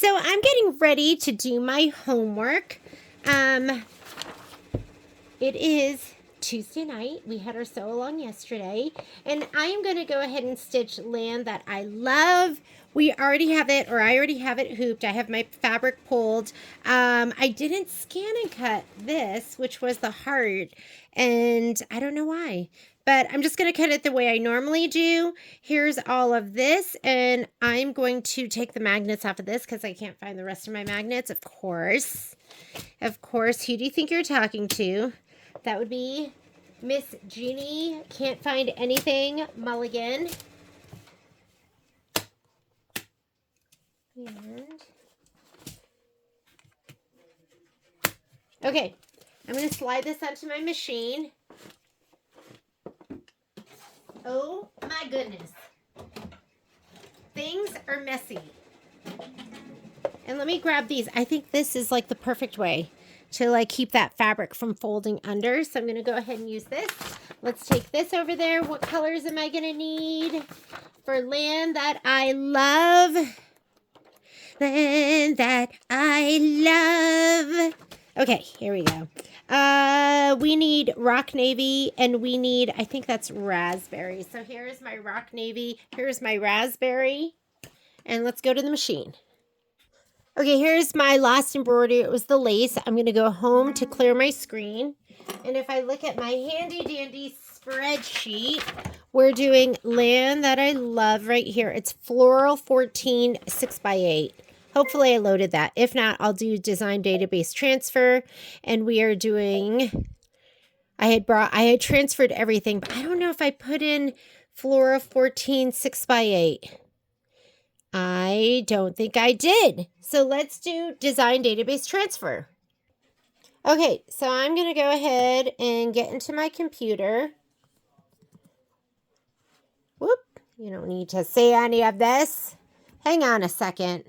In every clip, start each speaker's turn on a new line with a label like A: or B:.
A: So I'm getting ready to do my homework. It is Tuesday night. We had our sew along yesterday, and I am going to go ahead and stitch Land That I Love. We already have it, or I already have it hooped. I have my fabric pulled. I didn't scan and cut this, which was the heart, and I don't know why. But I'm just going to cut it the way I normally do. Here's all of this, and I'm going to take the magnets off of this because I can't find the rest of my magnets, of course. Of course, who do you think you're talking to? That would be Miss Jeannie. Can't find anything. Mulligan. And okay, I'm going to slide this onto my machine. Oh my goodness. Things are messy. And let me grab these. I think this is like the perfect way to like keep that fabric from folding under. So I'm going to go ahead and use this. Let's take this over there. What colors am I going to need for Land That I Love? Land That I Love. Okay, here we go. We need rock navy, and we need, I think that's raspberry. So here's my rock navy. Here's my raspberry. And let's go to the machine. Okay, here's my last embroidery. It was the lace. I'm going to go home to clear my screen. And if I look at my handy dandy spreadsheet, we're doing Land That I Love right here. It's Floral 14 6x8. Hopefully I loaded that. If not, I'll do Design Database Transfer. And we are doing, I had transferred everything, but I don't know if I put in Floral 14 6x8. I don't think I did. So let's do Design Database Transfer. Okay, so I'm going to go ahead and get into my computer. Whoop, you don't need to see any of this. Hang on a second.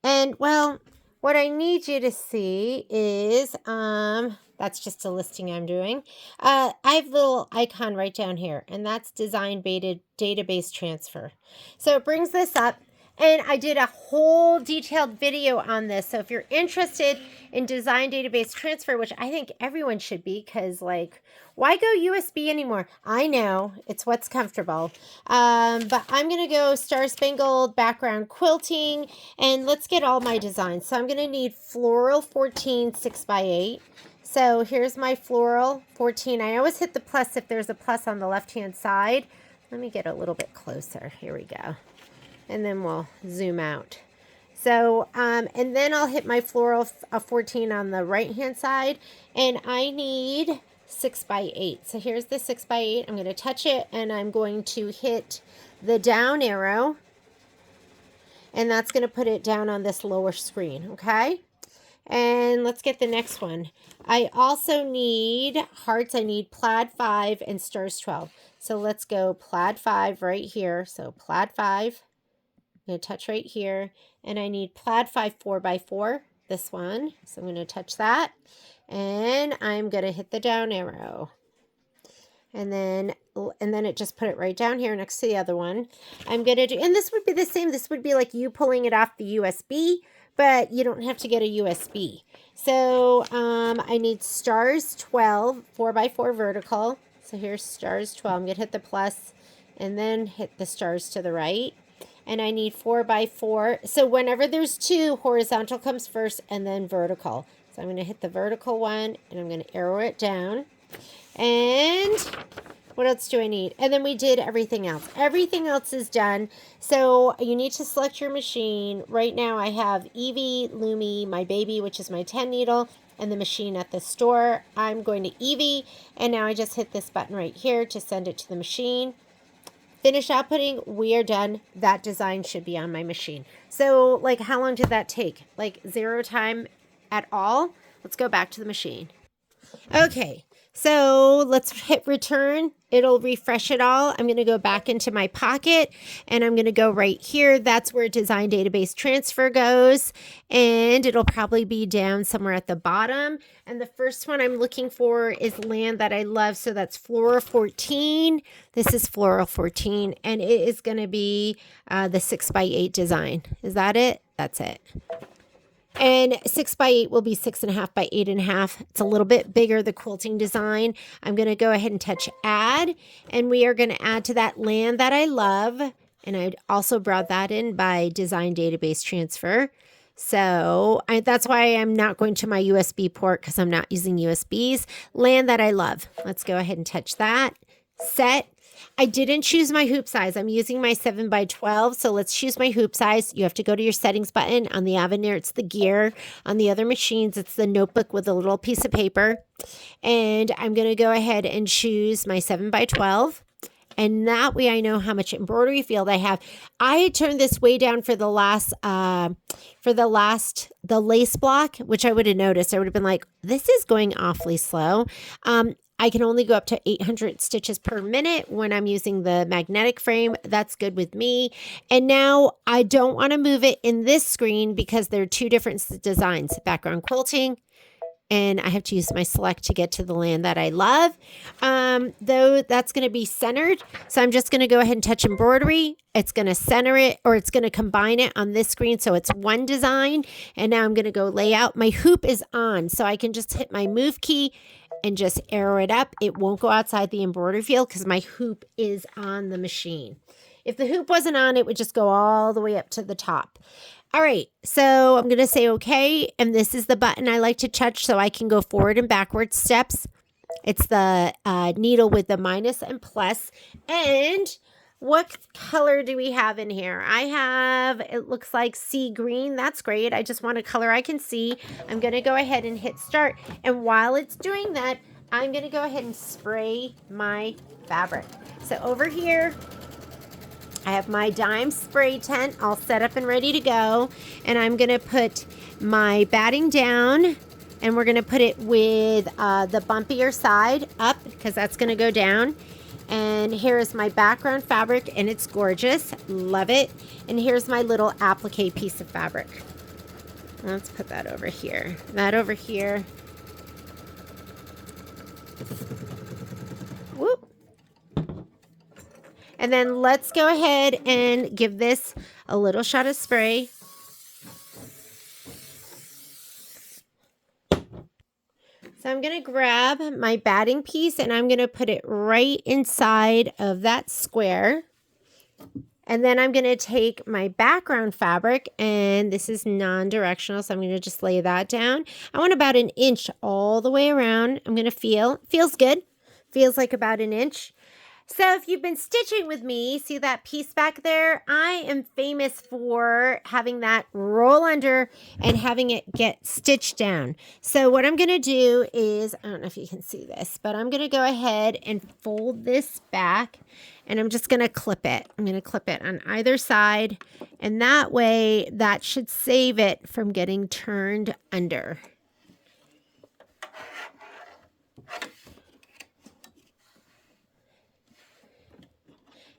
A: And, well, what I need you to see is, that's just a listing I'm doing. I have a little icon right down here, and that's Design Database Transfer. So it brings this up, and I did a whole detailed video on this. So if you're interested in Design Database Transfer, which I think everyone should be, because, like, why go USB anymore? I know, it's what's comfortable. But I'm going to go Star Spangled background quilting, and let's get all my designs. So I'm going to need Floral 14 6x8. So here's my Floral 14. I always hit the plus if there's a plus on the left-hand side. Let me get a little bit closer. Here we go. And then we'll zoom out. So, and then I'll hit my Floral 14 on the right-hand side. And I need 6x8. So here's the 6x8. I'm going to touch it, and I'm going to hit the down arrow. And that's going to put it down on this lower screen, okay? And let's get the next one. I also need hearts. I need plaid 5 and stars 12. So let's go plaid 5 right here. So plaid 5. I'm going to touch right here. And I need plaid 5 4x4. This one. So I'm going to touch that. And I'm going to hit the down arrow. And then it just put it right down here next to the other one. I'm going to do, and this would be the same. This would be like you pulling it off the USB, but you don't have to get a USB. So I need stars 12, 4x4 vertical. So here's stars 12. I'm going to hit the plus and then hit the stars to the right. And I need 4x4. So whenever there's two, horizontal comes first and then vertical. So I'm going to hit the vertical one and I'm going to arrow it down. And what else do I need? And then we did everything else. Everything else is done. So you need to select your machine. Right now I have Evie, Lumi, my baby, which is my 10 needle, and the machine at the store. I'm going to Evie, and now I just hit this button right here to send it to the machine. Finish outputting. We are done. That design should be on my machine. So, like, how long did that take? Like, 0 time at all? Let's go back to the machine. Okay. So let's hit return. It'll refresh it all. I'm going to go back into my pocket and I'm going to go right here. That's where Design Database Transfer goes. And it'll probably be down somewhere at the bottom. And the first one I'm looking for is Land That I Love. So that's Floral 14. This is Floral 14. And it is going to be the 6x8 design. Is that it? That's it. And 6 by 8 will be 6.5 by 8.5. It's a little bit bigger, the quilting design. I'm going to go ahead and touch add, and we are going to add to that land that I love. And I also brought that in by design database transfer. So that's why I'm not going to my USB port, because I'm not using USBs. Land that I love. Let's go ahead and touch that. Set. I didn't choose my hoop size. I'm using my 7 by 12. So let's choose my hoop size. You have to go to your settings button. On the Avenir, it's the gear. On the other machines, it's the notebook with a little piece of paper. And I'm going to go ahead and choose my 7 by 12. And that way I know how much embroidery field I have. I turned this way down for the lace block, which I would have noticed. I would have been like, this is going awfully slow. I can only go up to 800 stitches per minute when I'm using the magnetic frame. That's good with me. And now I don't want to move it in this screen because they're two different designs. Background quilting. And I have to use my select to get to the land that I love. Though that's going to be centered. So I'm just going to go ahead and touch embroidery. It's going to center it, or it's going to combine it on this screen. So it's one design. And now I'm going to go layout. My hoop is on. So I can just hit my move key and just arrow it up. It won't go outside the embroidery field because my hoop is on the machine. If the hoop wasn't on, it would just go all the way up to the top. All right, so I'm going to say okay, and this is the button I like to touch so I can go forward and backward steps. It's the needle with the minus and plus. And what color do we have in here? I have, it looks like sea green. That's great. I just want a color I can see. I'm going to go ahead and hit start. And while it's doing that, I'm going to go ahead and spray my fabric. So over here, I have my dime spray tent all set up and ready to go. And I'm going to put my batting down, and we're going to put it with the bumpier side up because that's going to go down. And here is my background fabric, and it's gorgeous. Love it. And here's my little applique piece of fabric. Let's put that over here. That over here. Whoop. And then let's go ahead and give this a little shot of spray. So I'm going to grab my batting piece and I'm going to put it right inside of that square. And then I'm going to take my background fabric, and this is non-directional, so I'm going to just lay that down. I want about 1 inch all the way around. I'm going to feels good. Feels like about 1 inch. So if you've been stitching with me, see that piece back there? I am famous for having that roll under and having it get stitched down. So what I'm going to do is, I don't know if you can see this, but I'm going to go ahead and fold this back, and I'm just going to clip it. I'm going to clip it on either side, and that way that should save it from getting turned under.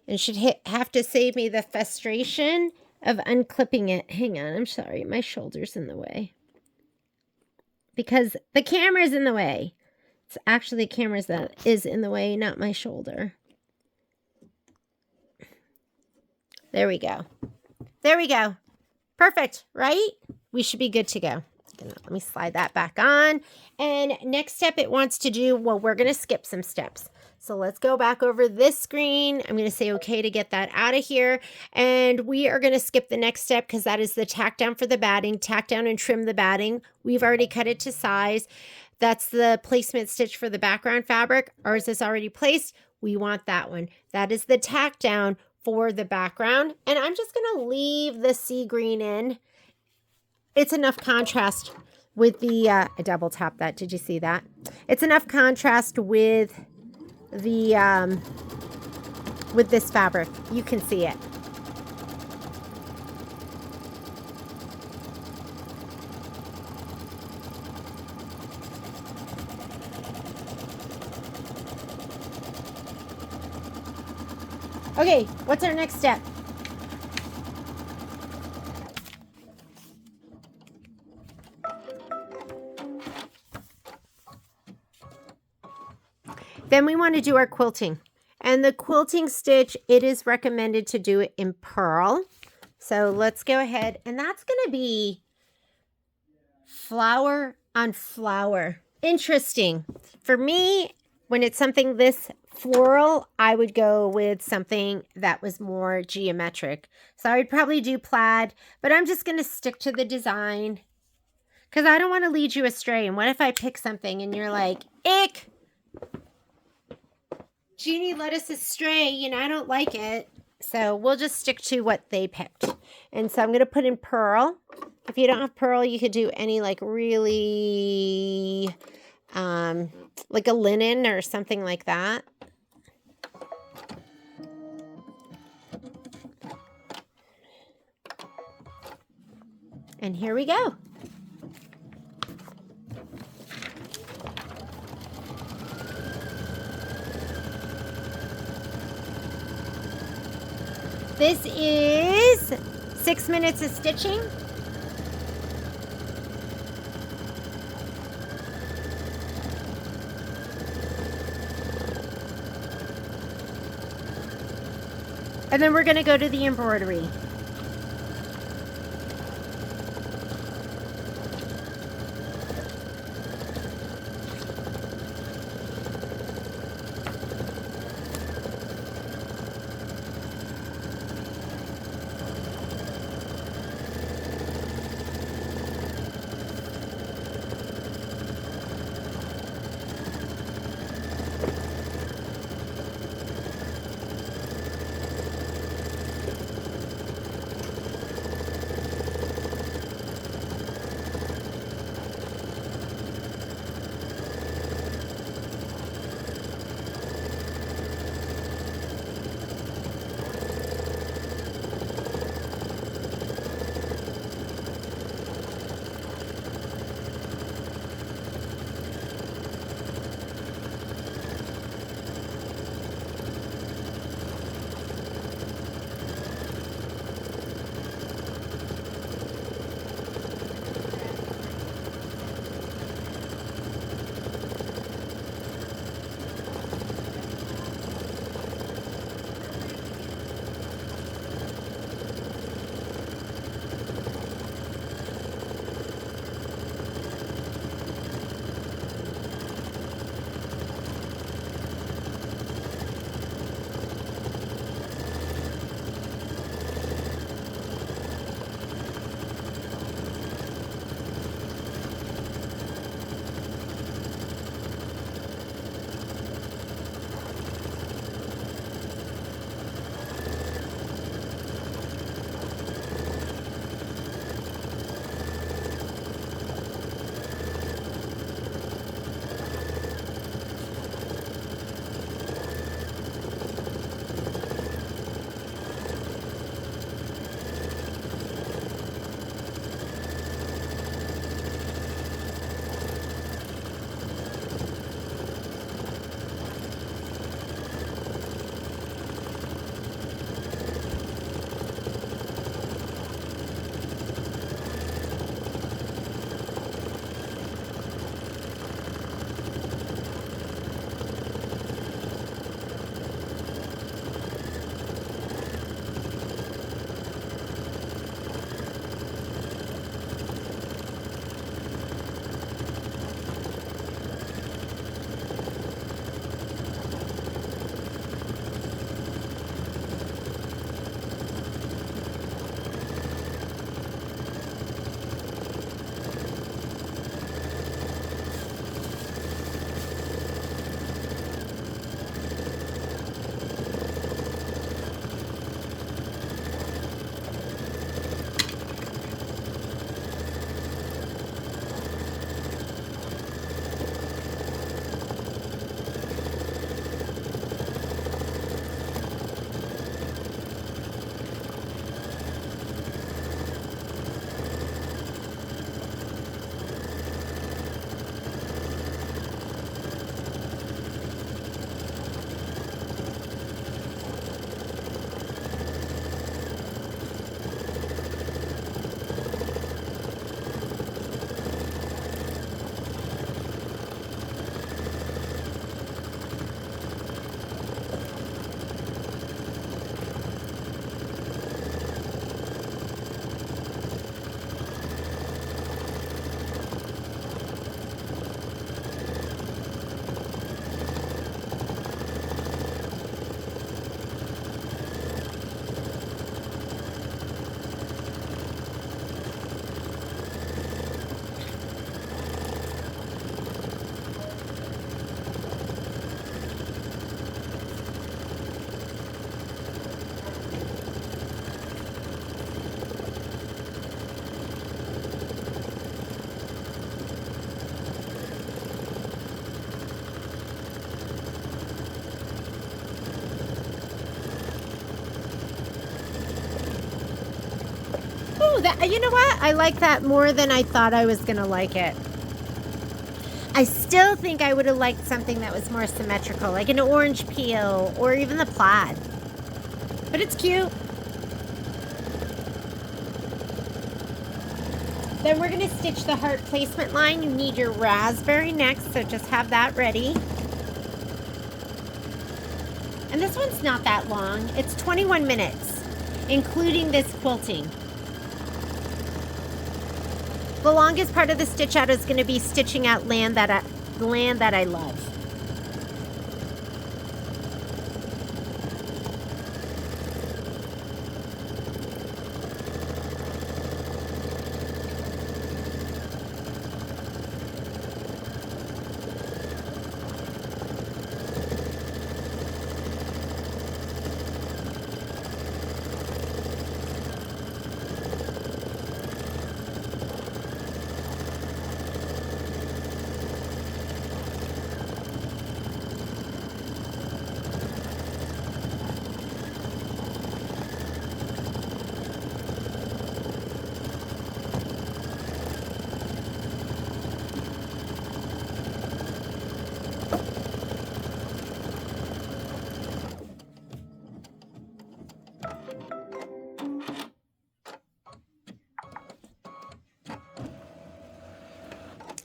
A: And should have to save me the frustration of unclipping it. Hang on, I'm sorry, my shoulder's in the way. Because the camera's in the way. It's actually the camera that is in the way, not my shoulder. There we go. There we go. Perfect, right? We should be good to go. Let me slide that back on. And next step it wants to do, well, we're going to skip some steps. So let's go back over this screen. I'm going to say okay to get that out of here. And we are going to skip the next step because that is the tack down for the batting. Tack down and trim the batting. We've already cut it to size. That's the placement stitch for the background fabric. Ours is already placed. We want that one. That is the tack down for the background. And I'm just going to leave the sea green in. It's enough contrast with the, I double tapped that. Did you see that? It's enough contrast with the, with this fabric. You can see it. Okay, what's our next step? Then we want to do our quilting. And the quilting stitch, it is recommended to do it in purl. So let's go ahead, and that's going to be flower on flower. Interesting. For me, when it's something this floral, I would go with something that was more geometric. So I would probably do plaid, but I'm just going to stick to the design because I don't want to lead you astray. And what if I pick something and you're like, ick, Jeannie led us astray, you know, I don't like it. So we'll just stick to what they picked. And so I'm going to put in pearl. If you don't have pearl, you could do any like really, like a linen or something like that. And here we go. This is 6 minutes of stitching. And then we're going to go to the embroidery. Yeah, you know what? I like that more than I thought I was going to like it. I still think I would have liked something that was more symmetrical, like an orange peel or even the plaid. But it's cute. Then we're going to stitch the heart placement line. You need your raspberry next, so just have that ready. And this one's not that long. It's 21 minutes, including this quilting. The longest part of the stitch out is going to be stitching out land that I love.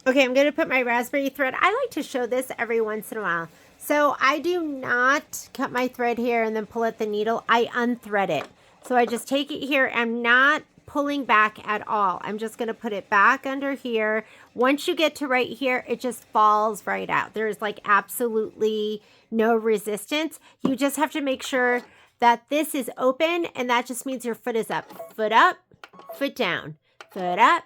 A: Okay, I'm going to put my raspberry thread. I like to show this every once in a while. So I do not cut my thread here and then pull at the needle. I unthread it. So I just take it here. I'm not pulling back at all. I'm just going to put it back under here. Once you get to right here, it just falls right out. There's like absolutely no resistance. You just have to make sure that this is open, and that just means your foot is up, foot down, foot up,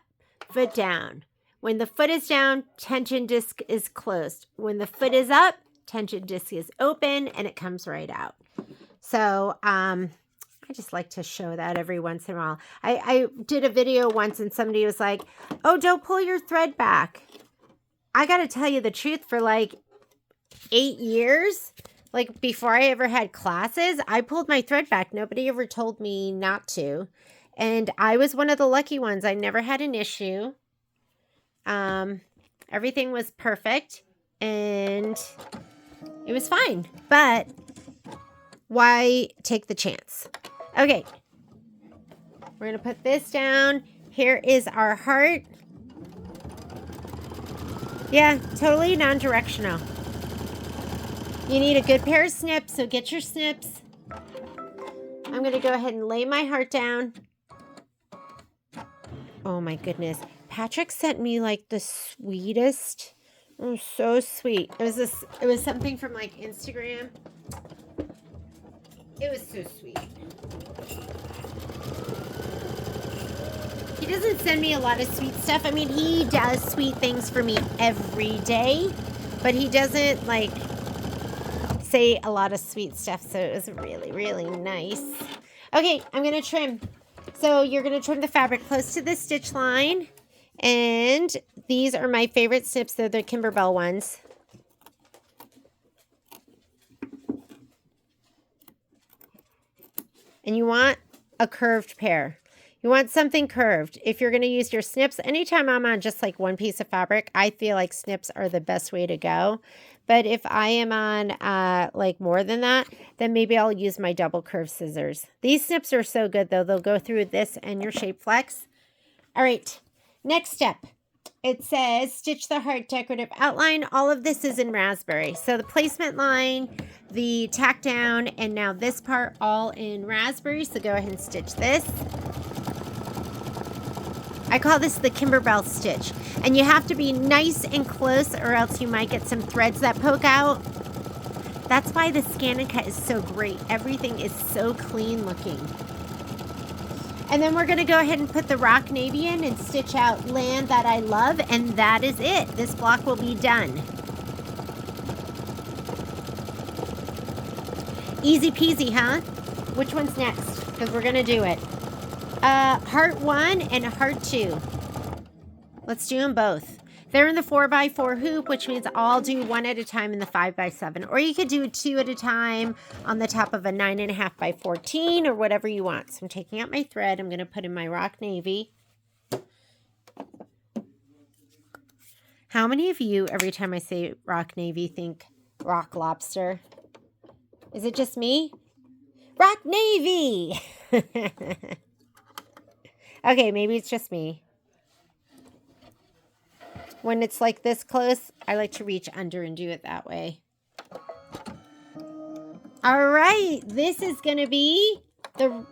A: foot down. When the foot is down, tension disc is closed. When the foot is up, tension disc is open, and it comes right out. So I just like to show that every once in a while. I did a video once, and somebody was like, oh, don't pull your thread back. I got to tell you the truth, for like 8 years, like before I ever had classes, I pulled my thread back. Nobody ever told me not to. And I was one of the lucky ones. I never had an issue. Everything was perfect and it was fine, but why take the chance? Okay. We're going to put this down. Here is our heart. Yeah, totally non-directional. You need a good pair of snips, so get your snips. I'm going to go ahead and lay my heart down. Oh my goodness. Patrick sent me like the sweetest. Oh, so sweet. It was something from like Instagram. It was so sweet. He doesn't send me a lot of sweet stuff. I mean, he does sweet things for me every day, but he doesn't like say a lot of sweet stuff. So it was really, really nice. Okay, I'm going to trim. So you're going to trim the fabric close to the stitch line. And these are my favorite snips. They're the Kimberbell ones. And you want a curved pair. You want something curved. If you're going to use your snips, anytime I'm on just like one piece of fabric, I feel like snips are the best way to go. But if I am on like more than that, then maybe I'll use my double curved scissors. These snips are so good though. They'll go through this and your shape flex. All right. Next step, it says stitch the heart decorative outline. All of this is in raspberry. So the placement line, the tack down, and now this part all in raspberry. So go ahead and stitch this. I call this the Kimberbell stitch. And you have to be nice and close or else you might get some threads that poke out. That's why the Scan and Cut is so great. Everything is so clean looking. And then we're going to go ahead and put the rock navy in and stitch out land that I love. And that is it. This block will be done. Easy peasy, huh? Which one's next? Because we're going to do it. Heart 1 and heart 2. Let's do them both. They're in the 4x4 hoop, which means I'll do one at a time in the 5x7. Or you could do two at a time on the top of a 9.5 by 14 or whatever you want. So I'm taking out my thread. I'm going to put in my rock navy. How many of you, every time I say rock navy, think rock lobster? Is it just me? Rock navy! Okay, maybe it's just me. When it's like this close, I like to reach under and do it that way. All right, this is going to be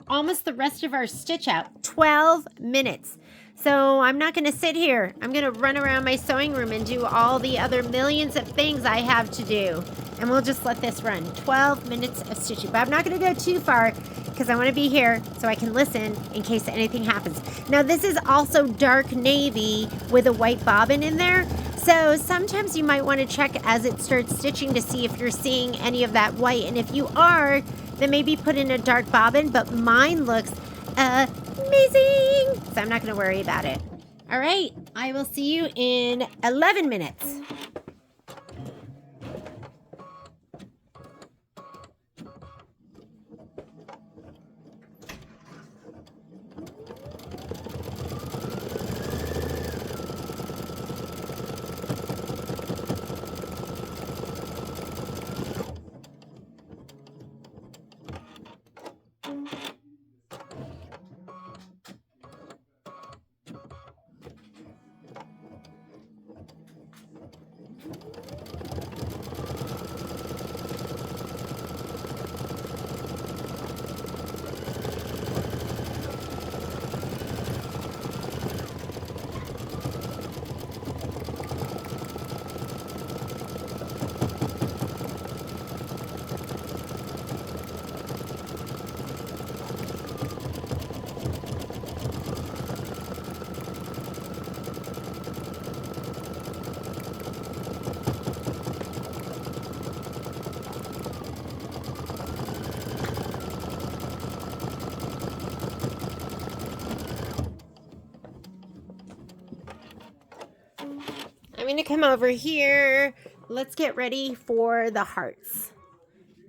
A: almost the rest of our stitch out. 12 minutes. So I'm not going to sit here. I'm going to run around my sewing room and do all the other millions of things I have to do. And we'll just let this run. 12 minutes of stitching. But I'm not going to go too far because I want to be here so I can listen in case anything happens. Now this is also dark navy with a white bobbin in there. So sometimes you might want to check as it starts stitching to see if you're seeing any of that white. And if you are, then maybe put in a dark bobbin. But mine looks amazing. So I'm not going to worry about it. All right. I will see you in 11 minutes. I'm going to come over here. Let's get ready for the hearts.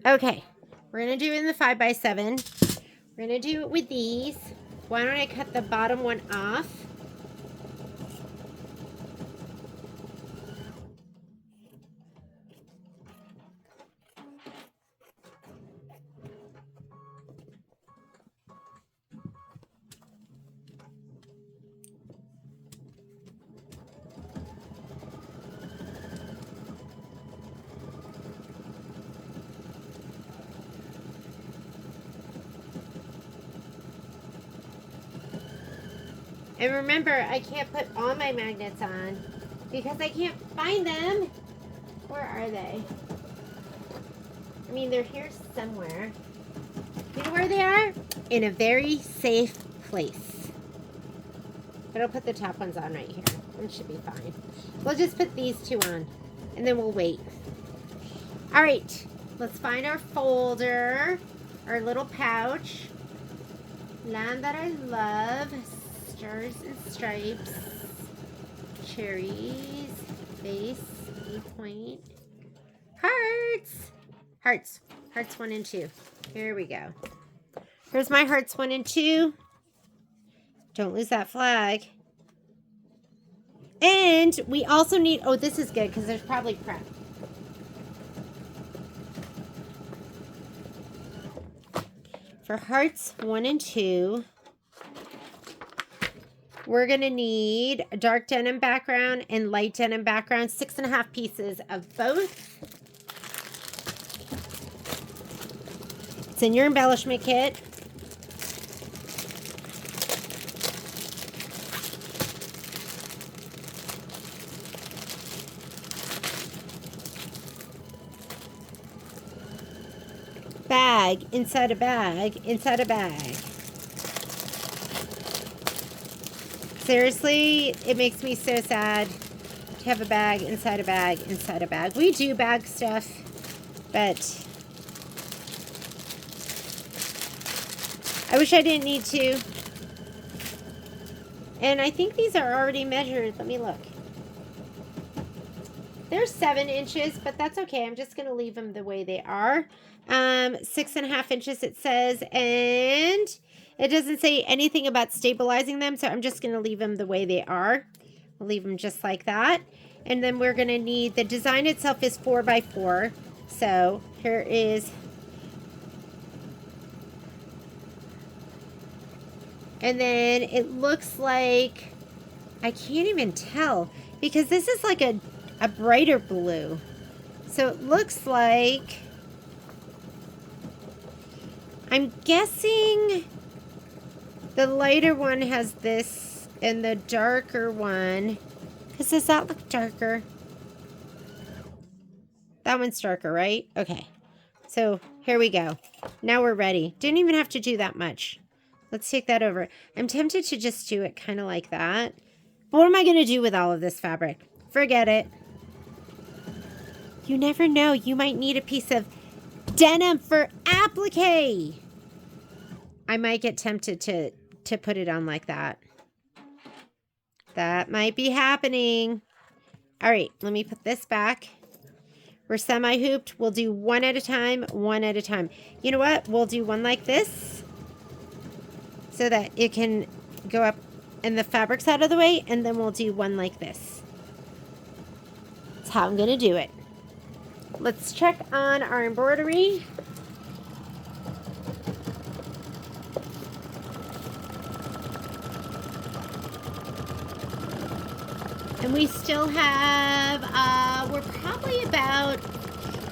A: Okay, we're going to do it in the 5x7. We're going to do it with these. Why don't I cut the bottom one off? And remember, I can't put all my magnets on because I can't find them. Where are they? I mean, they're here somewhere. You know where they are? In a very safe place. But I'll put the top ones on right here. It should be fine. We'll just put these two on and then we'll wait. All right, let's find our folder, our little pouch. Land that I love. Stars and stripes, cherries, base, E-point, hearts, hearts 1 and 2. Here we go. Here's my hearts 1 and 2. Don't lose that flag. And we also need, oh, this is good because there's probably prep. For hearts 1 and 2, we're going to need a dark denim background and light denim background, 6.5 pieces of both. It's in your embellishment kit. Bag, inside a bag, inside a bag. Seriously, it makes me so sad to have a bag, inside a bag, inside a bag. We do bag stuff, but I wish I didn't need to. And I think these are already measured. Let me look. They're 7 inches, but that's okay. I'm just going to leave them the way they are. 6.5 inches it says, and it doesn't say anything about stabilizing them, so I'm just going to leave them the way they are. I'll leave them just like that. And then we're going to need, the design itself is 4x4. So here is, and then it looks like, I can't even tell because this is like a brighter blue. So it looks like, I'm guessing the lighter one has this and the darker one, because does that look darker? That one's darker, right? Okay. So here we go. Now we're ready. Didn't even have to do that much. Let's take that over. I'm tempted to just do it kind of like that. But what am I going to do with all of this fabric? Forget it. You never know. You might need a piece of denim for applique. I might get tempted to put it on like that. That might be happening. All right, let me put this back. We're semi-hooped. We'll do one at a time, one at a time. You know what? We'll do one like this so that it can go up and the fabric's out of the way, and then we'll do one like this. That's how I'm going to do it. Let's check on our embroidery. And we still have, we're probably about,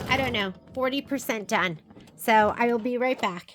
A: I don't know, 40% done. So I will be right back.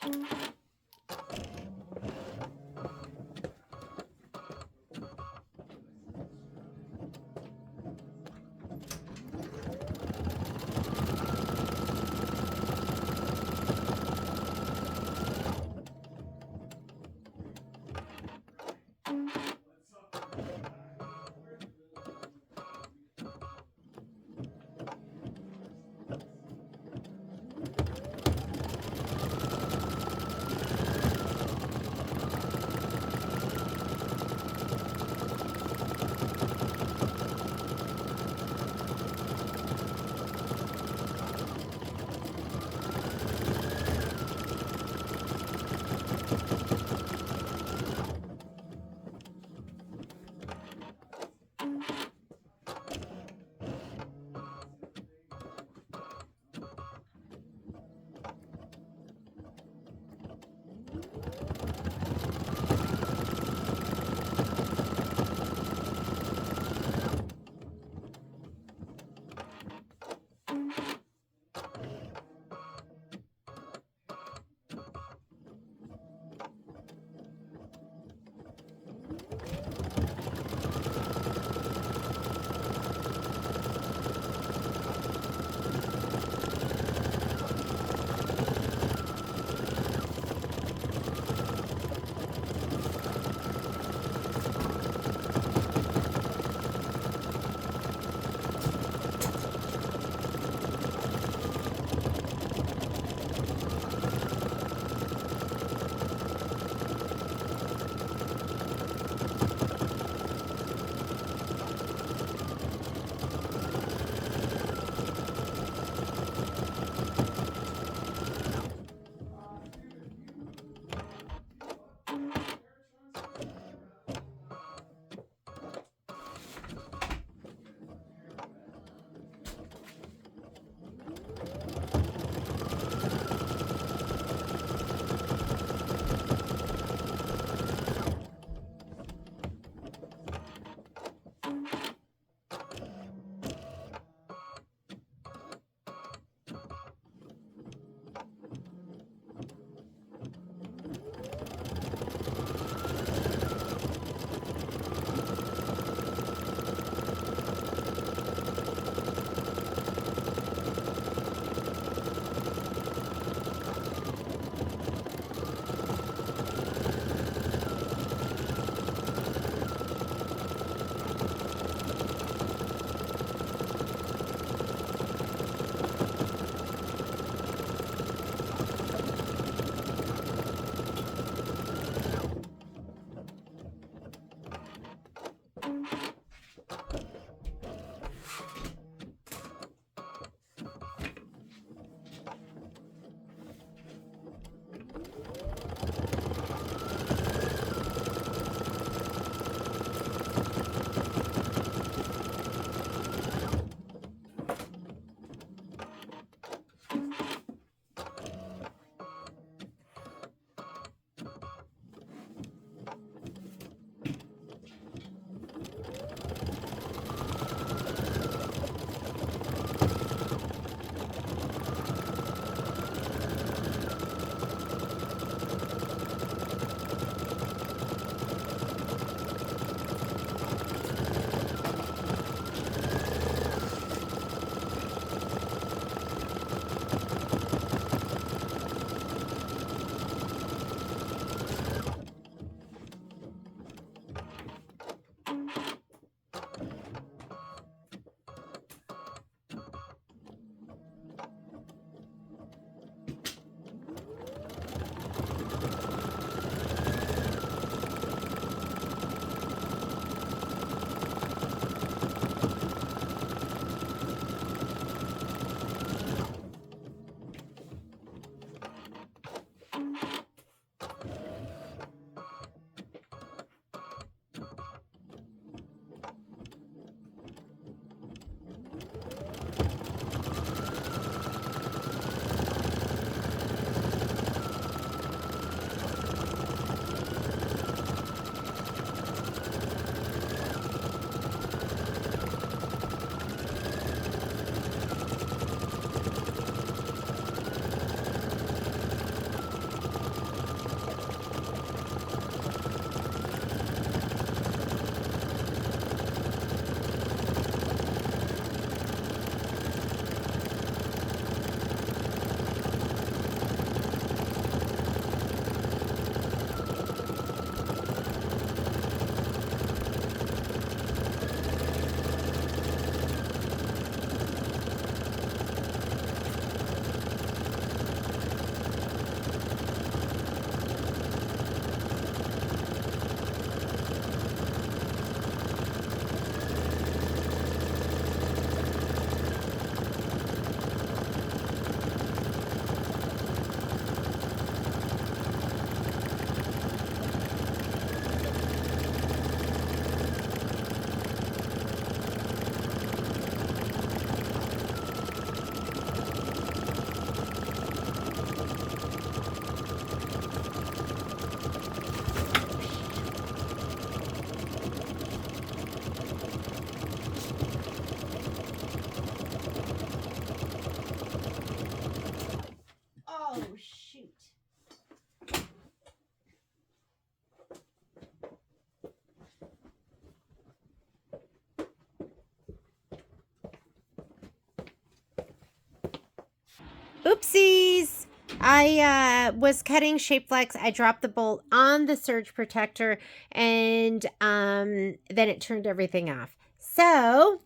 A: Oopsies! I was cutting shape flex. I dropped the bolt on the surge protector, and then it turned everything off. So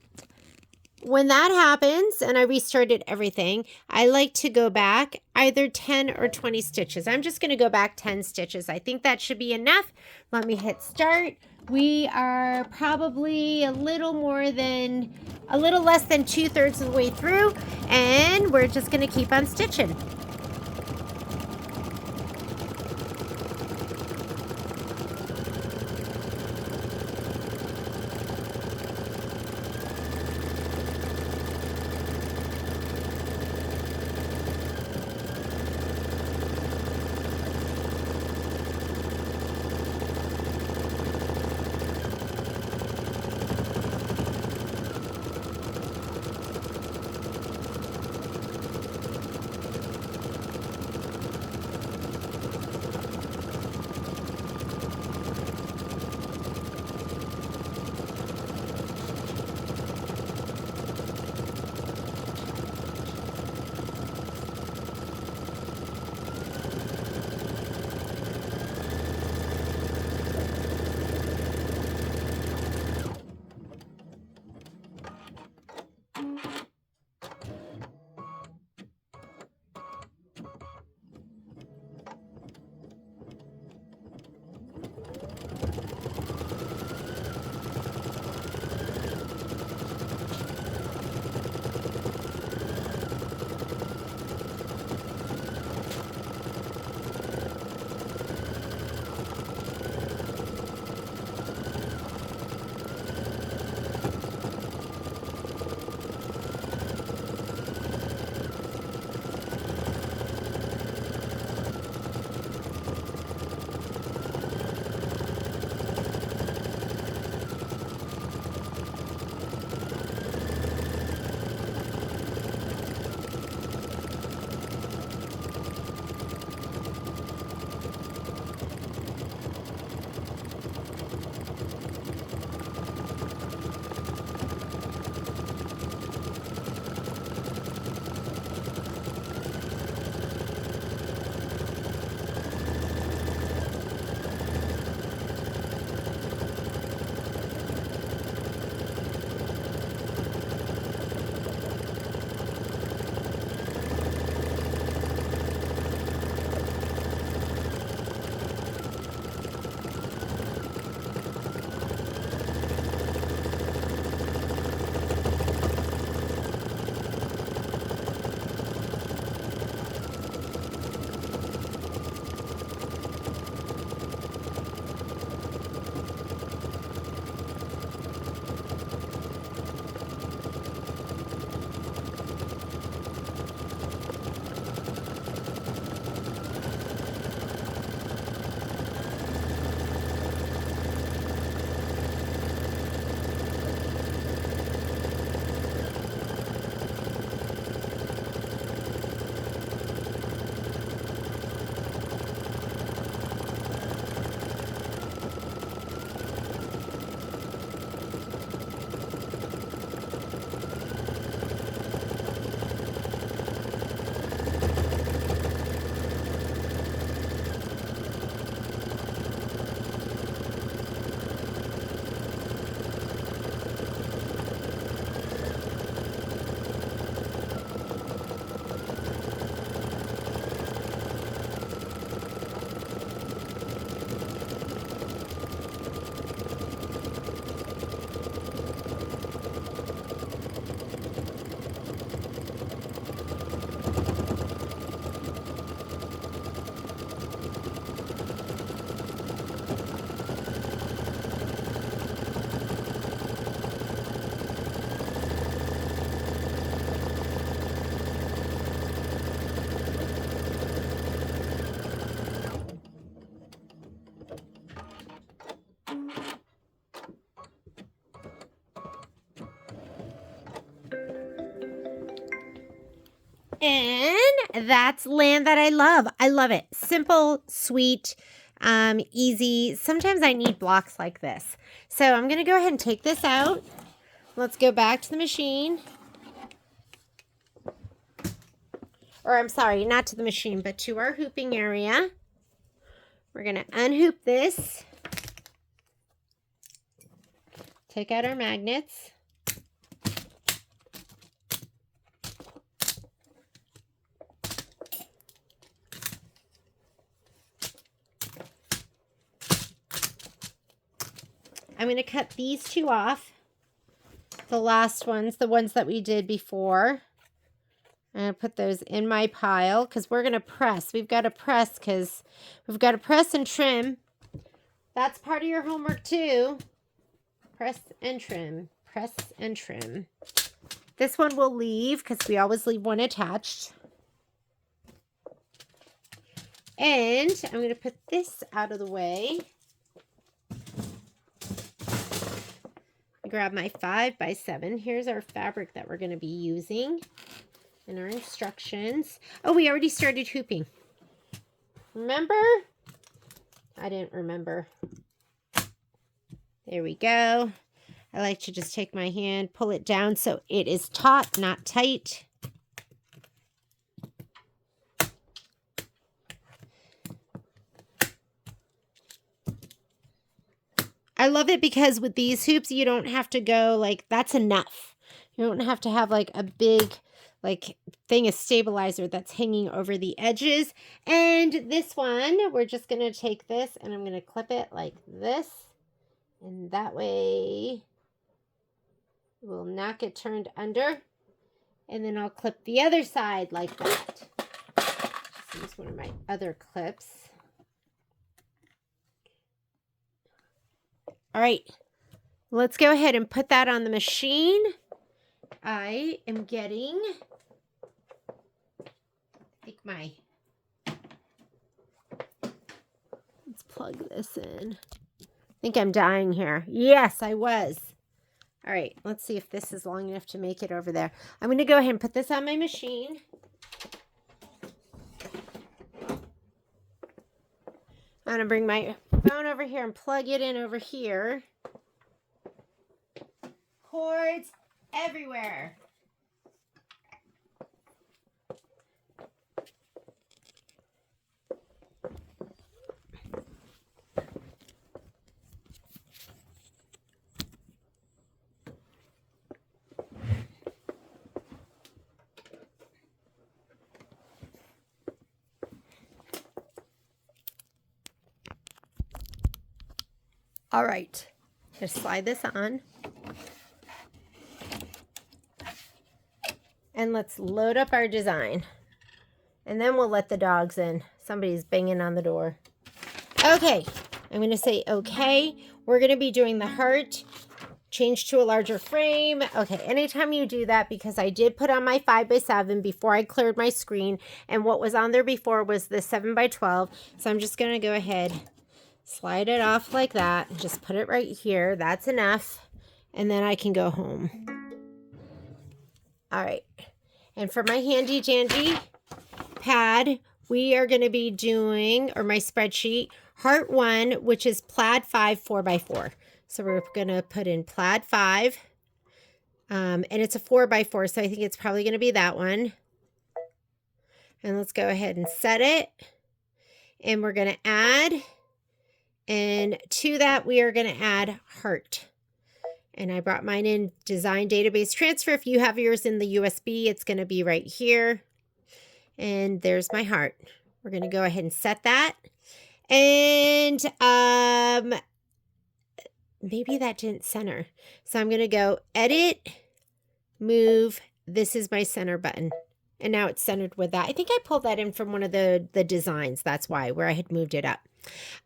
A: when that happens and I restarted everything, I like to go back either 10 or 20 stitches. I'm just going to go back 10 stitches. I think that should be enough. Let me hit start. We are probably a little less than 2/3 of the way through, and we're just going to keep on stitching. And that's land that I love. I love it. Simple, sweet, easy. Sometimes I need blocks like this. So I'm going to go ahead and take this out. Let's go back to the machine. or I'm sorry, not to the machine, but to our hooping area. We're going to unhoop this. Take out our magnets. I'm going to cut these two off. The last ones, the ones that we did before. I'm going to put those in my pile because we're going to press. We've got to press because we've got to press and trim. That's part of your homework too. Press and trim. Press and trim. This one we'll leave because we always leave one attached. And I'm going to put this out of the way. Grab my 5x7. Here's our fabric that we're going to be using in our instructions. Oh, we already started hooping. Remember? I didn't remember. There we go. I like to just take my hand, pull it down so it is taut, not tight. I love it because with these hoops, you don't have to go like, that's enough. You don't have to have like a big like thing of stabilizer that's hanging over the edges. And this one, we're just going to take this and I'm going to clip it like this. And that way it will not get turned under. And then I'll clip the other side like that. Just use one of my other clips. All right, let's go ahead and put that on the machine. I am getting, let's plug this in. I think I'm dying here. Yes, I was. All right, let's see if this is long enough to make it over there. I'm going to go ahead and put this on my machine. I'm going to bring my phone over here and plug it in over here. Cords everywhere. All right, just slide this on. And let's load up our design. And then we'll let the dogs in. Somebody's banging on the door. Okay, I'm going to say okay. We're going to be doing the heart. Change to a larger frame. Okay, anytime you do that, because I did put on my 5x7 before I cleared my screen. And what was on there before was the 7x12. So I'm just going to go ahead, slide it off like that. Just put it right here. That's enough. And then I can go home. All right. And for my handy dandy pad, we are going to be doing, or my spreadsheet, Heart 1, which is Plaid 5 4x4. So we're going to put in Plaid 5. And it's a 4x4, so I think it's probably going to be that one. And let's go ahead and set it. And we're going to add. And to that, we are going to add heart. And I brought mine in Design Database Transfer. If you have yours in the USB, it's going to be right here. And there's my heart. We're going to go ahead and set that. And maybe that didn't center. So I'm going to go Edit, Move. This is my center button. And now it's centered with that. I think I pulled that in from one of the designs. That's why, where I had moved it up.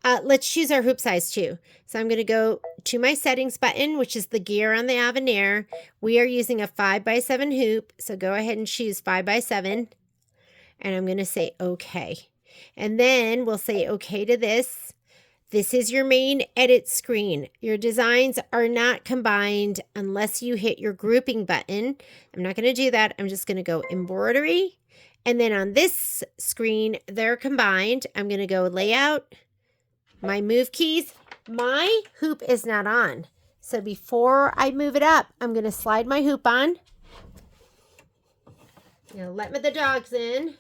A: Let's choose our hoop size too. So I'm going to go to my settings button, which is the gear on the Avenir. We are using a 5x7 hoop. So go ahead and choose 5x7. And I'm going to say okay. And then we'll say okay to this. This is your main edit screen. Your designs are not combined unless you hit your grouping button. I'm not going to do that. I'm just going to go embroidery. And then on this screen, they're combined. I'm going to go layout, my move keys. My hoop is not on. So before I move it up, I'm going to slide my hoop on. Now let the dogs in.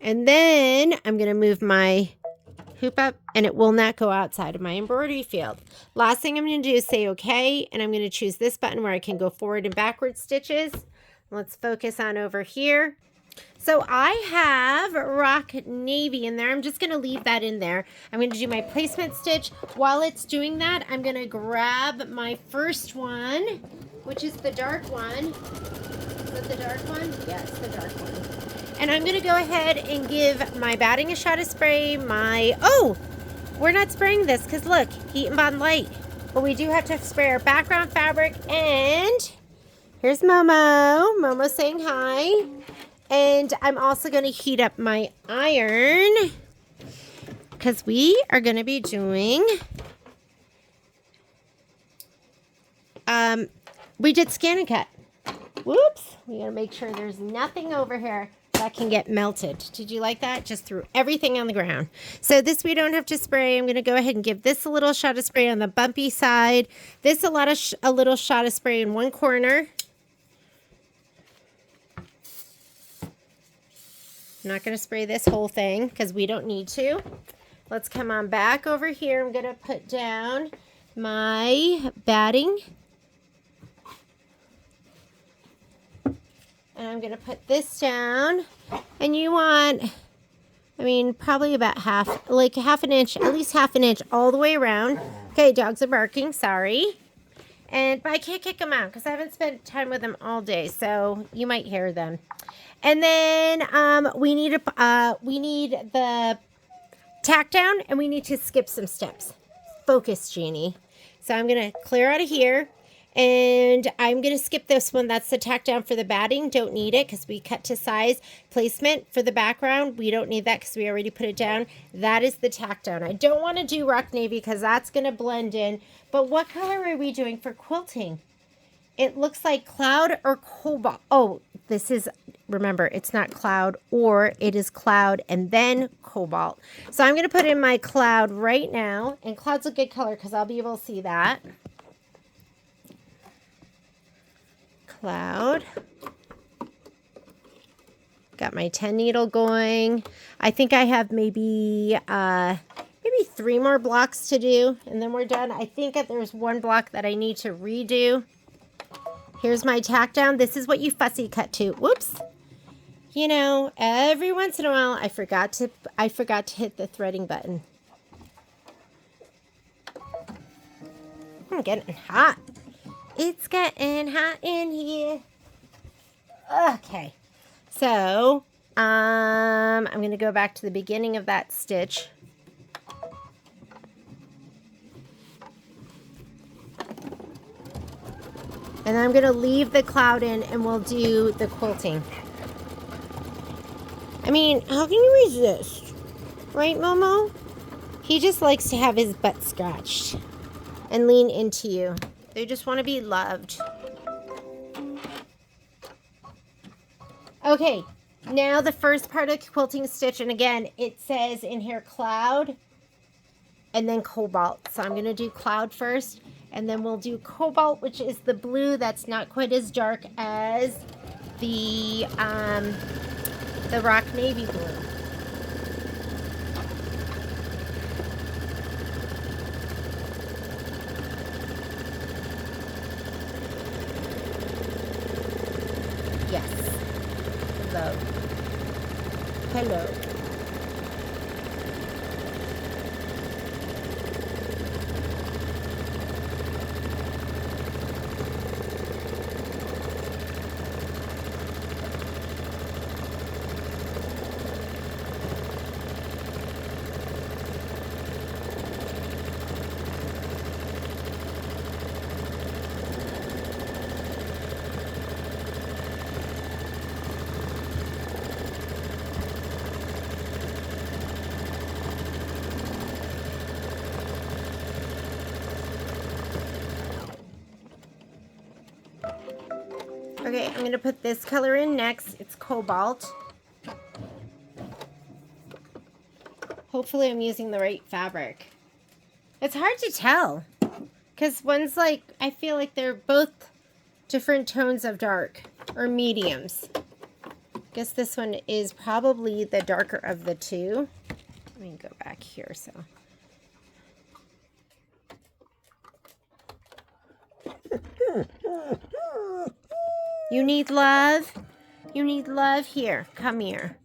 A: And then I'm going to move my hoop up, and it will not go outside of my embroidery field. Last thing I'm going to do is say okay, and I'm going to choose this button where I can go forward and backward stitches. Let's focus on over here. So I have rock navy in there. I'm just going to leave that in there. I'm going to do my placement stitch. While it's doing that, I'm going to grab my first one, which is the dark one. Is that the dark one? Yes, the dark one. And I'm going to go ahead and give my batting a shot of spray. Oh, we're not spraying this because look, heat and bond light. But we do have to spray our background fabric. And here's Momo. Momo saying hi. And I'm also going to heat up my iron because we are going to be doing, we did scan and cut. Whoops. We got to make sure there's nothing over here that can get melted. Did you like that? Just threw everything on the ground. So this we don't have to spray. I'm going to go ahead and give this a little shot of spray on the bumpy side. This a little shot of spray in one corner. I'm not going to spray this whole thing because we don't need to. Let's come on back over here. I'm going to put down my batting. And I'm going to put this down. And you want, probably about half an inch, at least half an inch all the way around. Okay, dogs are barking. Sorry. But I can't kick them out because I haven't spent time with them all day. So you might hear them. And then we need the tack down, and we need to skip some steps. Focus, Jeannie. So I'm going to clear out of here, and I'm going to skip this one. That's the tack down for the batting. Don't need it because we cut to size. Placement for the background, we don't need that because we already put it down. That is the tack down. I don't want to do rock navy because that's going to blend in. But what color are we doing for quilting? It looks like cloud or cobalt. Oh, this is, remember, it's not cloud, or it is cloud and then cobalt. So I'm going to put in my cloud right now. And cloud's a good color because I'll be able to see that. Cloud. Got my 10 needle going. I think I have maybe 3 more blocks to do, and then we're done. I think that there's one block that I need to redo. Here's my tack down. This is what you fussy cut to. Whoops. You know, every once in a while, I forgot to hit the threading button. I'm getting hot. It's getting hot in here. Okay. So, I'm going to go back to the beginning of that stitch. And I'm going to leave the cloud in, and we'll do the quilting. How can you resist? Right, Momo? He just likes to have his butt scratched and lean into you. They just want to be loved. Okay, now the first part of the quilting stitch. And again, it says in here cloud and then cobalt. So I'm going to do cloud first. And then we'll do cobalt, which is the blue that's not quite as dark as the rock navy blue. Yes. Hello. Okay, I'm going to put this color in next. It's cobalt. Hopefully I'm using the right fabric. It's hard to tell because one's like, I feel like they're both different tones of dark or mediums. guess this one is probably the darker of the two. Let me go back here. So you need love. You need love. Here, come here.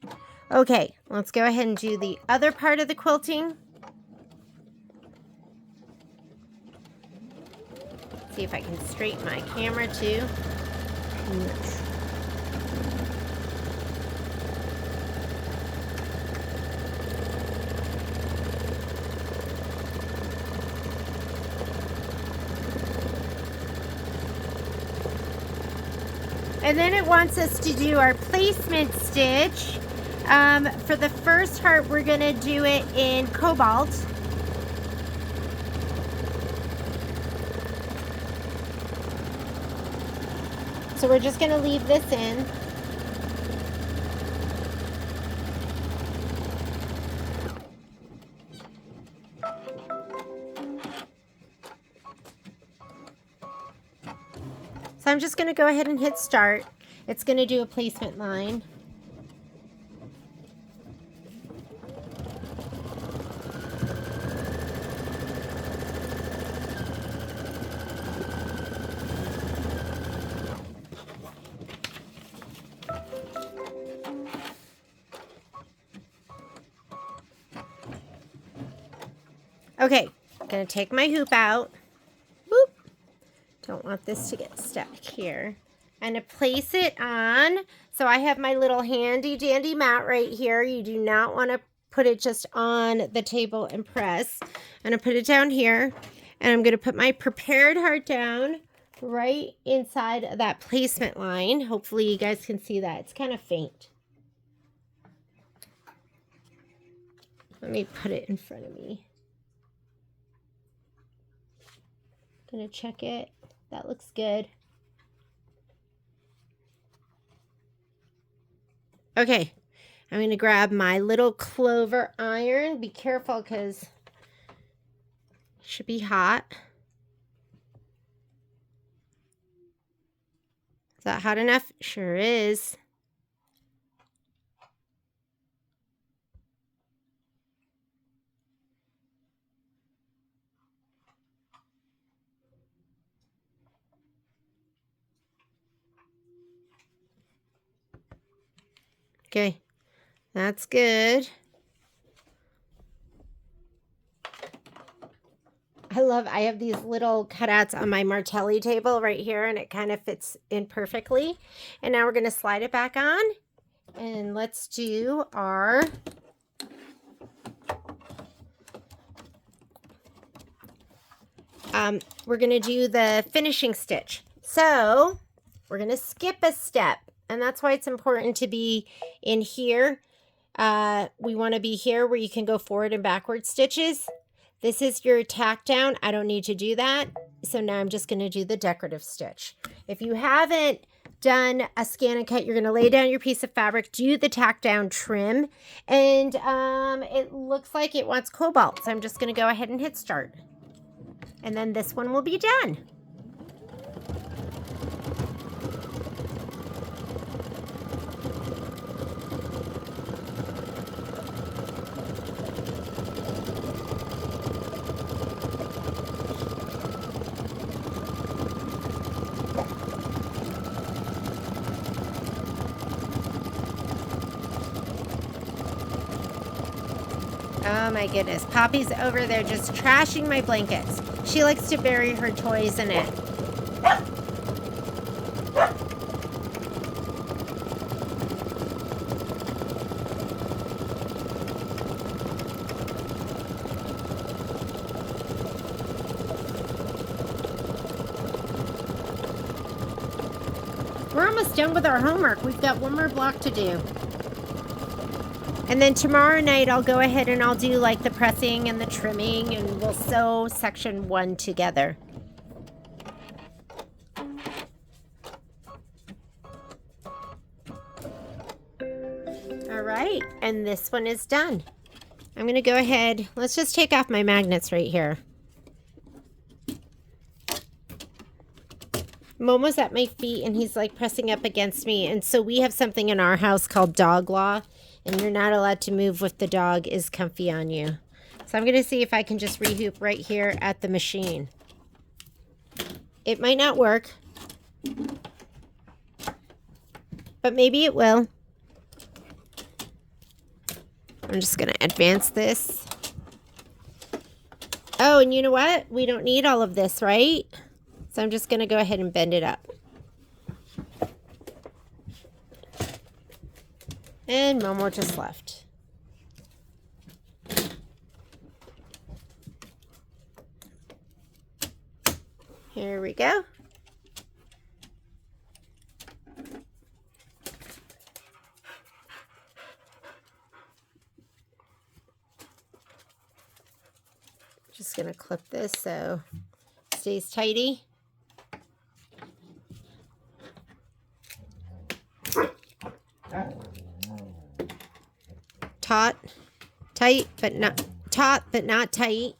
A: Okay, let's go ahead and do the other part of the quilting. See if I can straighten my camera too. And then it wants us to do our placement stitch. For the first part, we're going to do it in cobalt. So we're just going to leave this in. So I'm just going to go ahead and hit start. It's going to do a placement line. Okay, I'm going to take my hoop out. Boop. Don't want this to get stuck here. And to place it on, so I have my little handy dandy mat right here. You do not want to put it just on the table and press. I'm going to put it down here, and I'm going to put my prepared heart down right inside of that placement line. Hopefully you guys can see that. It's kind of faint. Let me put it in front of me. Gonna check it. That looks good. Okay, I'm gonna grab my little clover iron. Be careful because it should be hot. Is that hot enough? Sure is. Okay, that's good. I have these little cutouts on my Martelli table right here, and it kind of fits in perfectly. And now we're going to slide it back on, and let's do our we're going to do the finishing stitch. So we're going to skip a step. And that's why it's important to be in here. We want to be here where you can go forward and backward stitches. This is your tack down. I don't need to do that. So now I'm just going to do the decorative stitch. If you haven't done a scan and cut, you're going to lay down your piece of fabric, do the tack down trim. And it looks like it wants cobalt. So I'm just going to go ahead and hit start. And then this one will be done. Oh my goodness, Poppy's over there just trashing my blankets. She likes to bury her toys in it. We're almost done with our homework. We've got one more block to do. And then tomorrow night, I'll go ahead and I'll do like the pressing and the trimming, and we'll sew section 1 together. All right, and this one is done. I'm gonna go ahead, let's just take off my magnets right here. Momo's at my feet and he's like pressing up against me. And so we have something in our house called dog law. And you're not allowed to move if the dog is comfy on you. So I'm going to see if I can just rehoop right here at the machine. It might not work. But maybe it will. I'm just going to advance this. Oh, and you know what? We don't need all of this, right? So I'm just going to go ahead and bend it up. And Momo just left. Here we go. Just going to clip this so it stays tidy. Tight, but not taut, but not tight.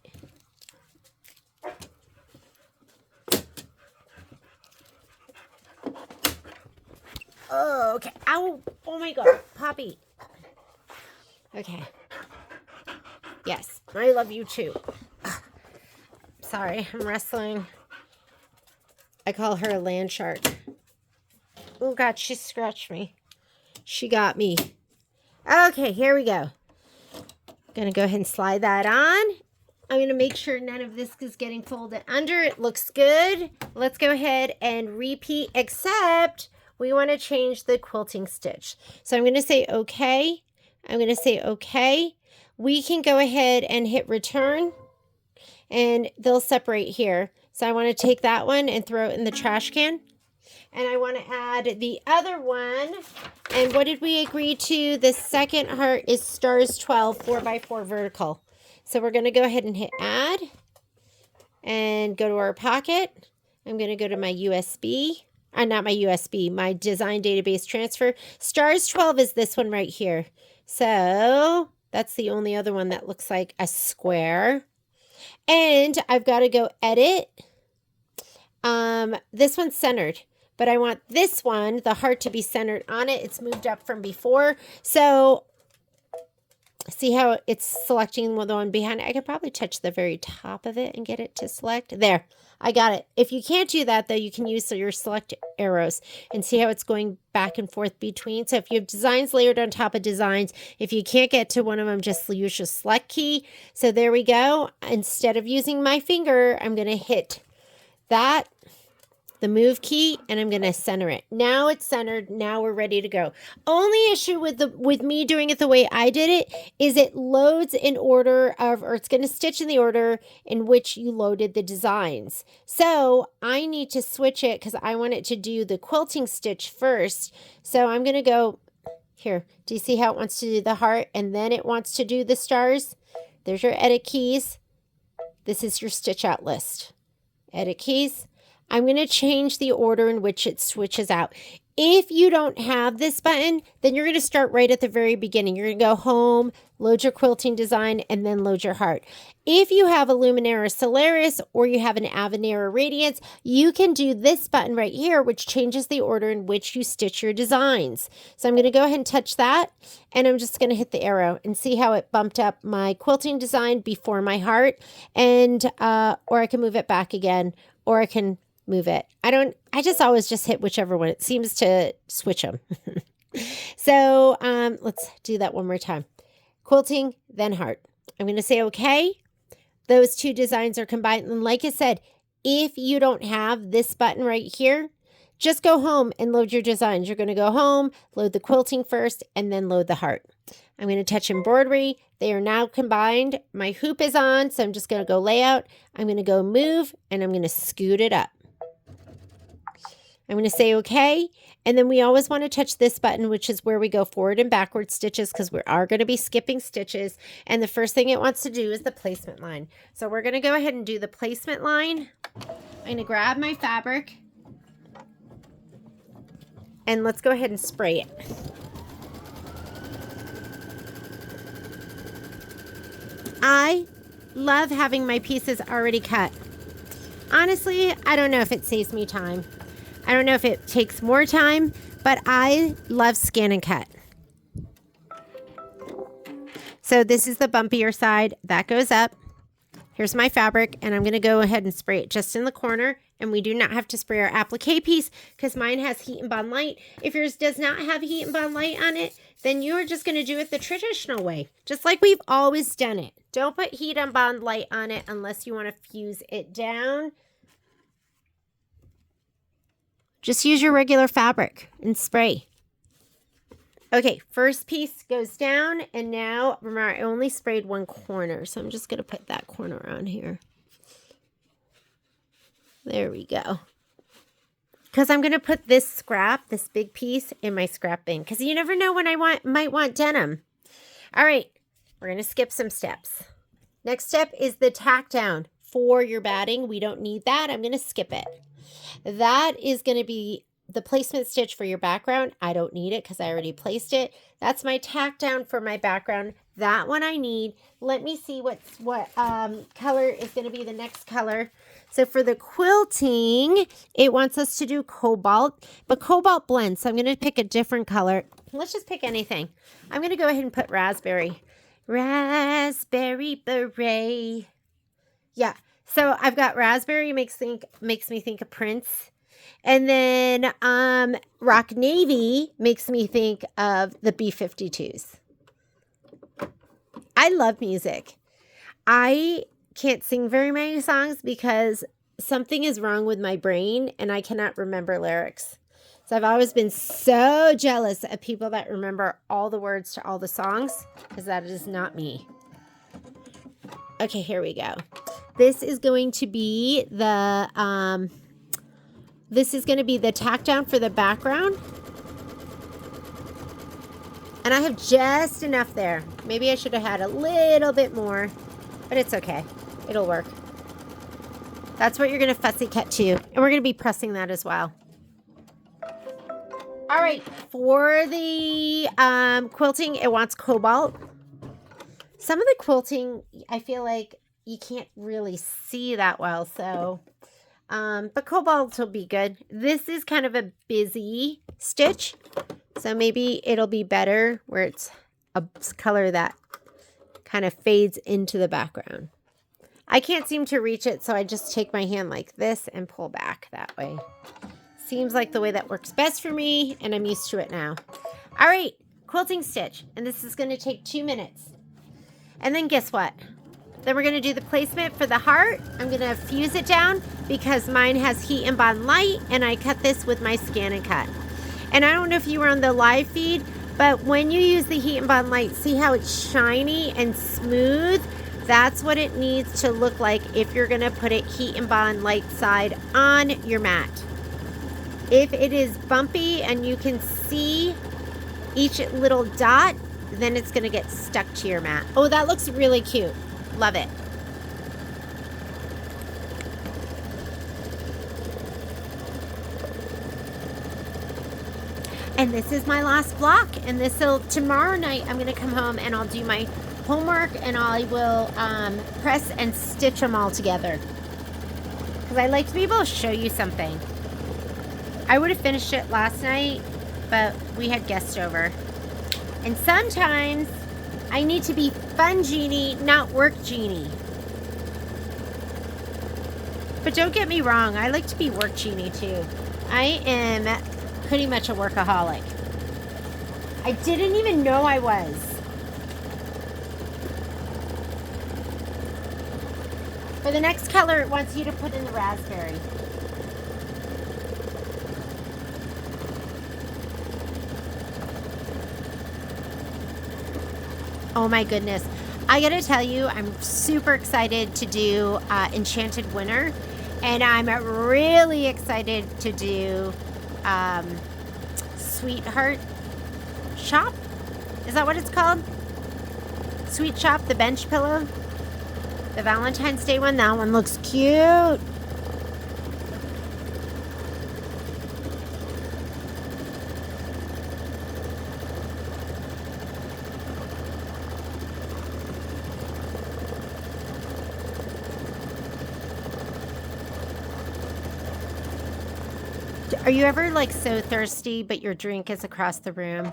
A: Oh, okay. Ow! Oh my God, Poppy. Okay. Yes, I love you too. Sorry, I'm wrestling. I call her a land shark. Oh God, she scratched me. She got me. Okay, here we go. Gonna go ahead and slide that on. I'm gonna make sure none of this is getting folded under. It looks good. Let's go ahead and repeat, except we want to change the quilting stitch. So I'm gonna say okay. I'm gonna say okay. We can go ahead and hit return and they'll separate here. So I want to take that one and throw it in the trash can. And I want to add the other one. And what did we agree to? The second heart is stars 12, 4x4 vertical. So we're going to go ahead and hit add. And go to our pocket. I'm going to go to my USB. Not my USB, my design database transfer. Stars 12 is this one right here. So that's the only other one that looks like a square. And I've got to go edit. This one's centered. But I want this one, the heart, to be centered on it. It's moved up from before. So, see how it's selecting the one behind it? I could probably touch the very top of it and get it to select. There, I got it. If you can't do that, though, you can use your select arrows and see how it's going back and forth between. So, if you have designs layered on top of designs, if you can't get to one of them, just use your select key. So, there we go. Instead of using my finger, I'm going to hit that, the move key, and I'm going to center it. Now it's centered. Now we're ready to go. Only issue with me doing it the way I did it is it loads in order of, or it's going to stitch in the order in which you loaded the designs. So I need to switch it because I want it to do the quilting stitch first. So I'm going to go here. Do you see how it wants to do the heart and then it wants to do the stars? There's your edit keys. This is your stitch out list. Edit keys. I'm going to change the order in which it switches out. If you don't have this button, then you're going to start right at the very beginning. You're going to go home, load your quilting design, and then load your heart. If you have a Luminera Solaris or you have an Avenera Radiance, you can do this button right here, which changes the order in which you stitch your designs. So I'm going to go ahead and touch that, and I'm just going to hit the arrow and see how it bumped up my quilting design before my heart, and or I can move it back again, or I can move it. I just always just hit whichever one. It seems to switch them. So let's do that one more time. Quilting, then heart. I'm going to say okay. Those two designs are combined. And like I said, if you don't have this button right here, just go home and load your designs. You're going to go home, load the quilting first, and then load the heart. I'm going to touch embroidery. They are now combined. My hoop is on, so I'm just going to go layout. I'm going to go move, and I'm going to scoot it up. I'm going to say okay, and then we always want to touch this button, which is where we go forward and backward stitches, because we are going to be skipping stitches, and the first thing it wants to do is the placement line. So we're going to go ahead and do the placement line. I'm going to grab my fabric, and let's go ahead and spray it. I love having my pieces already cut. Honestly, I don't know if it saves me time. I don't know if it takes more time, but I love scan and cut. So this is the bumpier side. That goes up. Here's my fabric, and I'm going to go ahead and spray it just in the corner. And we do not have to spray our applique piece because mine has Heat and Bond Light. If yours does not have Heat and Bond Light on it, then you're just going to do it the traditional way, just like we've always done it. Don't put Heat and Bond Light on it unless you want to fuse it down. Just use your regular fabric and spray. Okay, first piece goes down, and now, remember, I only sprayed one corner, so I'm just going to put that corner on here. There we go. Because I'm going to put this scrap, this big piece, in my scrap bin, because you never know when I might want denim. All right, we're going to skip some steps. Next step is the tack down for your batting. We don't need that. I'm going to skip it. That is going to be the placement stitch for your background. I don't need it because I already placed it. That's my tack down for my background. That one I need. Let me see what color is going to be the next color. So for the quilting, it wants us to do cobalt, but cobalt blends. So I'm going to pick a different color. Let's just pick anything. I'm going to go ahead and put raspberry. Raspberry beret. Yeah. So I've got raspberry, makes me think of Prince. And then rock navy makes me think of the B-52s. I love music. I can't sing very many songs because something is wrong with my brain and I cannot remember lyrics. So I've always been so jealous of people that remember all the words to all the songs, because that is not me. Okay, here we go. This is going to be the tack down for the background. And I have just enough there. Maybe I should have had a little bit more, but it's okay. It'll work. That's what you're going to fussy cut to. And we're going to be pressing that as well. All right. For the quilting, it wants cobalt. Some of the quilting, I feel like you can't really see that well. So, but cobalt will be good. This is kind of a busy stitch. So maybe it'll be better where it's a color that kind of fades into the background. I can't seem to reach it, so I just take my hand like this and pull back that way. Seems like the way that works best for me, and I'm used to it now. All right, quilting stitch, and this is going to take 2 minutes. And then guess what? Then we're going to do the placement for the heart. I'm going to fuse it down because mine has Heat and Bond Light, and I cut this with my Scan and Cut. And I don't know if you were on the live feed, but when you use the Heat and Bond Light, see how it's shiny and smooth? That's what it needs to look like if you're going to put it Heat and Bond Light side on your mat. If it is bumpy and you can see each little dot, then it's going to get stuck to your mat. Oh, that looks really cute. Love it. And this is my last block. And tomorrow night, I'm going to come home and I'll do my homework and I will press and stitch them all together. Because I like to be able to show you something. I would have finished it last night, but we had guests over. And sometimes I need to be fun genie, not work genie. But don't get me wrong, I like to be work genie too. I am pretty much a workaholic. I didn't even know I was. For the next color, it wants you to put in the raspberry. Oh my goodness. I gotta tell you, I'm super excited to do Enchanted Winter. And I'm really excited to do Sweetheart Shop. Is that what it's called? Sweet Shop, the bench pillow. The Valentine's Day one. That one looks cute. Are you ever like so thirsty, but your drink is across the room?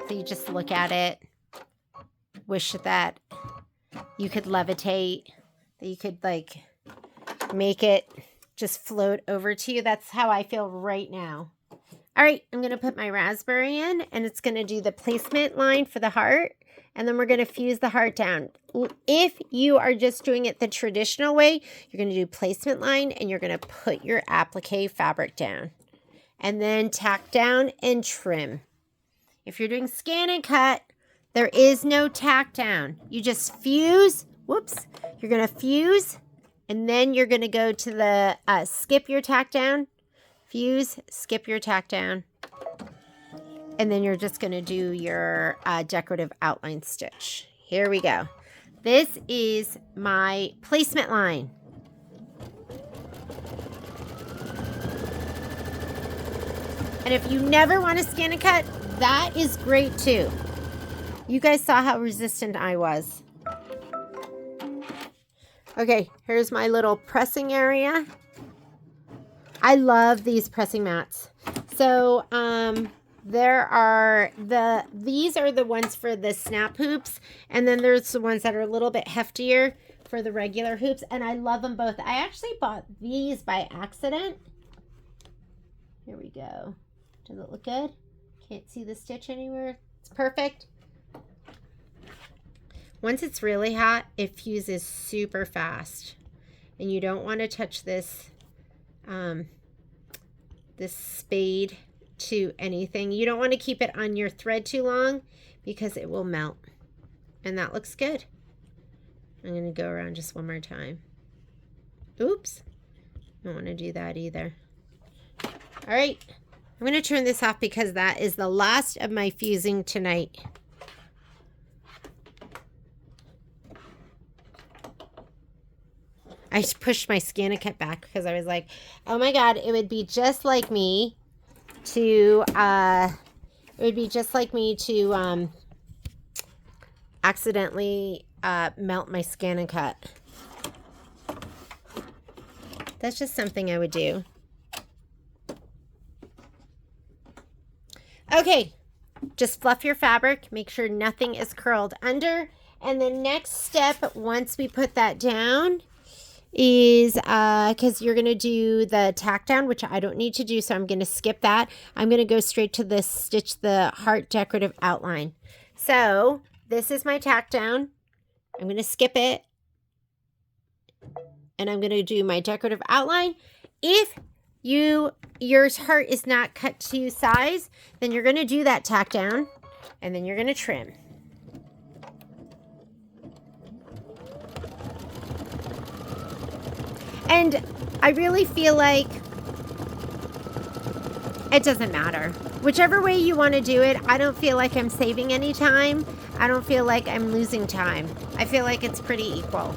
A: So you just look at it, wish that you could levitate, that you could like make it just float over to you. That's how I feel right now. All right, I'm going to put my raspberry in, and it's going to do the placement line for the heart, and then we're going to fuse the heart down. If you are just doing it the traditional way, you're going to do placement line, and you're going to put your applique fabric down, and then tack down and trim. If you're doing scan and cut, there is no tack down. You just fuse. Whoops. You're going to fuse, and then you're going to go to the skip your tack down. Fuse, skip your tack down, and then you're just going to do your decorative outline stitch. Here we go. This is my placement line. And if you never want to scan and cut, that is great too. You guys saw how resistant I was. Okay, here's my little pressing area. I love these pressing mats. So these are the ones for the snap hoops, and then there's the ones that are a little bit heftier for the regular hoops, and I love them both. I actually bought these by accident. Here we go. Does it look good? Can't see the stitch anywhere. It's perfect. Once it's really hot, it fuses super fast, and you don't want to touch this this spade to anything. You don't want to keep it on your thread too long because it will melt. And that looks good. I'm going to go around just one more time. Oops. Don't want to do that either. All right. I'm going to turn this off because that is the last of my fusing tonight. I pushed my scan and cut back because I was like, oh my God, it would be just like me to, accidentally melt my scan and cut. That's just something I would do. Okay, just fluff your fabric. Make sure nothing is curled under. And the next step, once we put that down, is because you're going to do the tack down, which I don't need to do, so I'm going to skip that. I'm going to go straight to the stitch the heart decorative outline. So this is my tack down. I'm going to skip it, and I'm going to do my decorative outline. If your heart is not cut to size, then you're going to do that tack down, and then you're going to trim. And I really feel like it doesn't matter. Whichever way you want to do it, I don't feel like I'm saving any time. I don't feel like I'm losing time. I feel like it's pretty equal.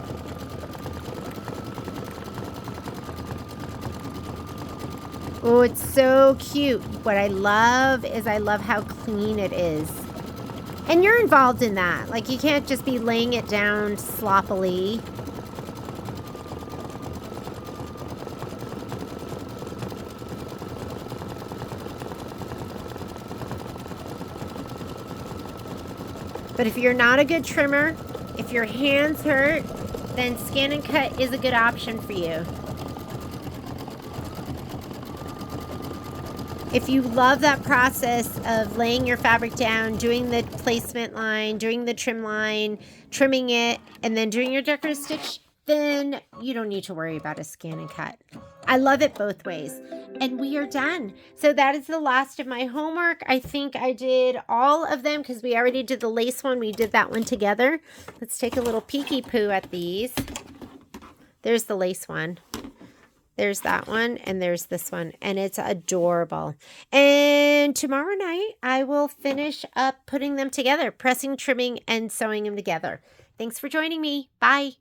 A: Oh, it's so cute. What I love is I love how clean it is. And you're involved in that. Like, you can't just be laying it down sloppily. But if you're not a good trimmer, if your hands hurt, then scan and cut is a good option for you. If you love that process of laying your fabric down, doing the placement line, doing the trim line, trimming it, and then doing your decorative stitch, then you don't need to worry about a scan and cut. I love it both ways. And we are done. So that is the last of my homework. I think I did all of them because we already did the lace one. We did that one together. Let's take a little peeky poo at these. There's the lace one. There's that one, and there's this one, and it's adorable. And tomorrow night, I will finish up putting them together, pressing, trimming, and sewing them together. Thanks for joining me. Bye.